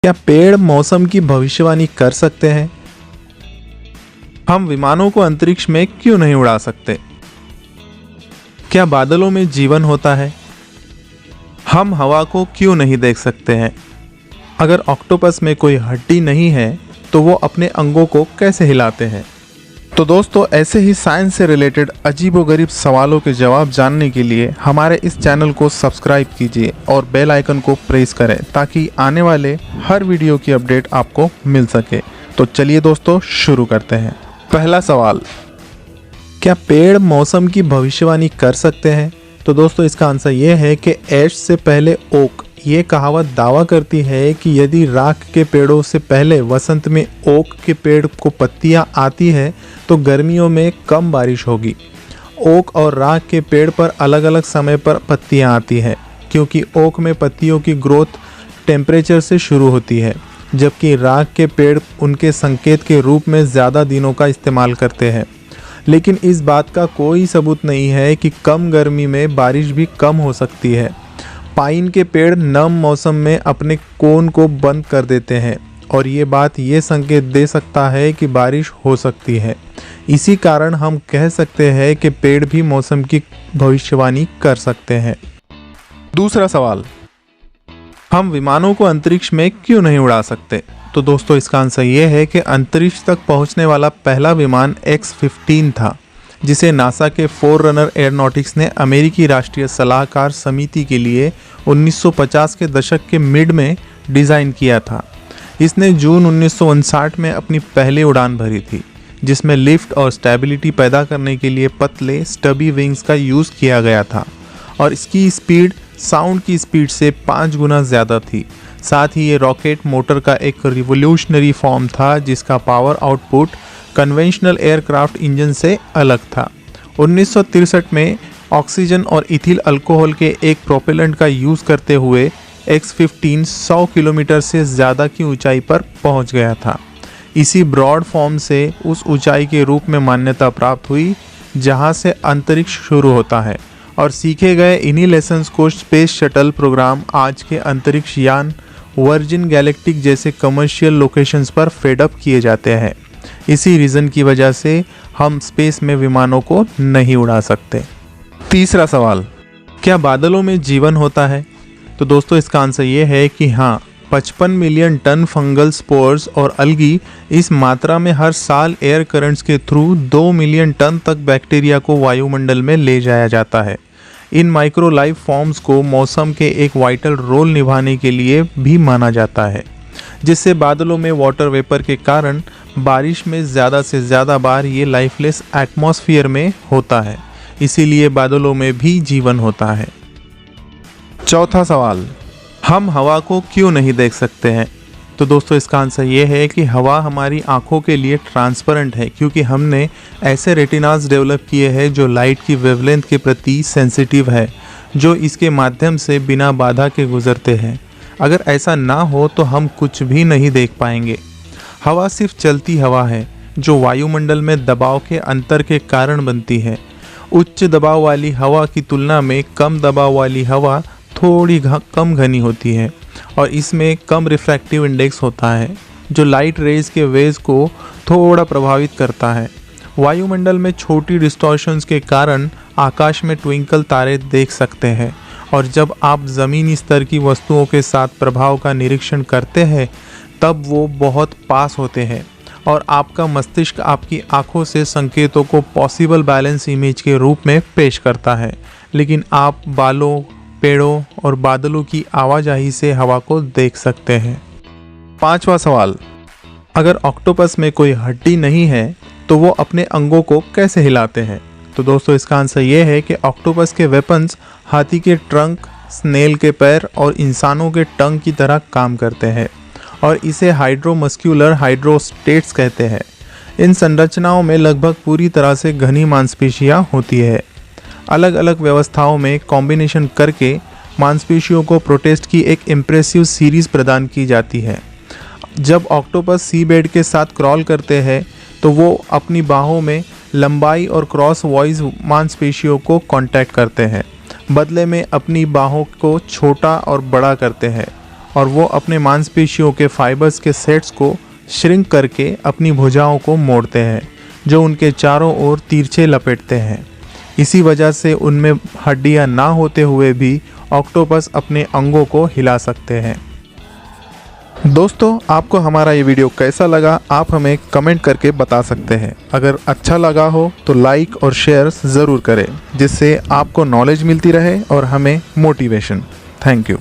क्या पेड़ मौसम की भविष्यवाणी कर सकते हैं? हम विमानों को अंतरिक्ष में क्यों नहीं उड़ा सकते? क्या बादलों में जीवन होता है? हम हवा को क्यों नहीं देख सकते हैं? अगर ऑक्टोपस में कोई हड्डी नहीं है तो वो अपने अंगों को कैसे हिलाते हैं? तो दोस्तों, ऐसे ही साइंस से रिलेटेड अजीबोगरीब सवालों के जवाब जानने के लिए हमारे इस चैनल को सब्सक्राइब कीजिए और बेल आइकन को प्रेस करें ताकि आने वाले हर वीडियो की अपडेट आपको मिल सके। तो चलिए दोस्तों, शुरू करते हैं। पहला सवाल, क्या पेड़ मौसम की भविष्यवाणी कर सकते हैं? तो दोस्तों, इसका आंसर ये है कि ऐश से पहले ओक। ये कहावत दावा करती है कि यदि राख के पेड़ों से पहले वसंत में ओक के पेड़ को पत्तियां आती है तो गर्मियों में कम बारिश होगी। ओक और राख के पेड़ पर अलग अलग समय पर पत्तियां आती है क्योंकि ओक में पत्तियों की ग्रोथ टेम्परेचर से शुरू होती है, जबकि राख के पेड़ उनके संकेत के रूप में ज़्यादा दिनों का इस्तेमाल करते हैं। लेकिन इस बात का कोई सबूत नहीं है कि कम गर्मी में बारिश भी कम हो सकती है। पाइन के पेड़ नम मौसम में अपने कोन को बंद कर देते हैं और ये बात ये संकेत दे सकता है कि बारिश हो सकती है। इसी कारण हम कह सकते हैं कि पेड़ भी मौसम की भविष्यवाणी कर सकते हैं। दूसरा सवाल, हम विमानों को अंतरिक्ष में क्यों नहीं उड़ा सकते? तो दोस्तों, इसका आंसर ये है कि अंतरिक्ष तक पहुंचने वाला पहला विमान X-15 था, जिसे नासा के फोररनर एयरोनॉटिक्स ने अमेरिकी राष्ट्रीय सलाहकार समिति के लिए 1950 के दशक के मिड में डिज़ाइन किया था। इसने जून 1959 में अपनी पहली उड़ान भरी थी, जिसमें लिफ्ट और स्टेबिलिटी पैदा करने के लिए पतले स्टबी विंग्स का यूज़ किया गया था और इसकी स्पीड साउंड की स्पीड से 5 गुना ज़्यादा थी। साथ ही ये रॉकेट मोटर का एक रिवोल्यूशनरी फॉर्म था जिसका power output conventional aircraft engine से अलग था। 1963 में ऑक्सीजन और इथिल अल्कोहल के एक प्रोपेलेंट का यूज़ करते हुए X-15 100 किलोमीटर से ज़्यादा की ऊंचाई पर पहुंच गया था। इसी ब्रॉड फॉर्म से उस ऊंचाई के रूप में मान्यता प्राप्त हुई जहां से अंतरिक्ष शुरू होता है और सीखे गए इन्हीं लेसन्स को स्पेस शटल प्रोग्राम आज के अंतरिक्ष यान वर्जिन गैलेक्टिक जैसे कमर्शियल लोकेशंस पर फेडअप किए जाते हैं। इसी रीज़न की वजह से हम स्पेस में विमानों को नहीं उड़ा सकते। तीसरा सवाल, क्या बादलों में जीवन होता है? तो दोस्तों, इसका आंसर ये है कि हाँ, 55 मिलियन टन फंगल स्पोर्स और अलगी इस मात्रा में हर साल एयर करंट्स के थ्रू 2 मिलियन टन तक बैक्टीरिया को वायुमंडल में ले जाया जाता है। इन माइक्रो लाइफ फॉर्म्स को मौसम के एक वाइटल रोल निभाने के लिए भी माना जाता है, जिससे बादलों में वाटर वेपर के कारण बारिश में ज़्यादा से ज़्यादा बार ये लाइफलेस एटमॉस्फेयर में होता है। इसीलिए बादलों में भी जीवन होता है। चौथा सवाल, हम हवा को क्यों नहीं देख सकते हैं? तो दोस्तों, इसका आंसर ये है कि हवा हमारी आंखों के लिए ट्रांसपेरेंट है क्योंकि हमने ऐसे रेटिनास डेवलप किए हैं जो लाइट की वेवलेंथ के प्रति सेंसिटिव है, जो इसके माध्यम से बिना बाधा के गुजरते हैं। अगर ऐसा ना हो तो हम कुछ भी नहीं देख पाएंगे। हवा सिर्फ चलती हवा है जो वायुमंडल में दबाव के अंतर के कारण बनती है। उच्च दबाव वाली हवा की तुलना में कम दबाव वाली हवा थोड़ी कम घनी होती है और इसमें कम रिफ्रैक्टिव इंडेक्स होता है, जो लाइट रेज के वेज को थोड़ा प्रभावित करता है। वायुमंडल में छोटी डिस्टॉर्शंस के कारण आकाश में ट्विंकल तारे देख सकते हैं और जब आप ज़मीनी स्तर की वस्तुओं के साथ प्रभाव का निरीक्षण करते हैं तब वो बहुत पास होते हैं और आपका मस्तिष्क आपकी आंखों से संकेतों को पॉसिबल बैलेंस इमेज के रूप में पेश करता है, लेकिन आप बालों, पेड़ों और बादलों की आवाजाही से हवा को देख सकते हैं। पांचवा सवाल, अगर ऑक्टोपस में कोई हड्डी नहीं है तो वो अपने अंगों को कैसे हिलाते हैं? तो दोस्तों, इसका आंसर ये है कि ऑक्टोपस के वेपन्स हाथी के ट्रंक, स्नेल के पैर और इंसानों के टंग की तरह काम करते हैं और इसे हाइड्रोमस्क्यूलर हाइड्रोस्टेट्स कहते हैं। इन संरचनाओं में लगभग पूरी तरह से घनी मांसपेशियां होती है। अलग अलग व्यवस्थाओं में कॉम्बिनेशन करके मांसपेशियों को प्रोटेस्ट की एक इम्प्रेसिव सीरीज प्रदान की जाती है। जब ऑक्टोपस सी बेड के साथ क्रॉल करते हैं तो वो अपनी बाहों में लंबाई और क्रॉस वॉइस मांसपेशियों को कांटेक्ट करते हैं, बदले में अपनी बाहों को छोटा और बड़ा करते हैं और वो अपने मांसपेशियों के फाइबर्स के सेट्स को श्रिंक करके अपनी भुजाओं को मोड़ते हैं, जो उनके चारों ओर तिरछे लपेटते हैं। इसी वजह से उनमें हड्डियां ना होते हुए भी ऑक्टोपस अपने अंगों को हिला सकते हैं। दोस्तों, आपको हमारा ये वीडियो कैसा लगा आप हमें कमेंट करके बता सकते हैं। अगर अच्छा लगा हो तो लाइक और शेयर ज़रूर करें, जिससे आपको नॉलेज मिलती रहे और हमें मोटिवेशन। Thank you.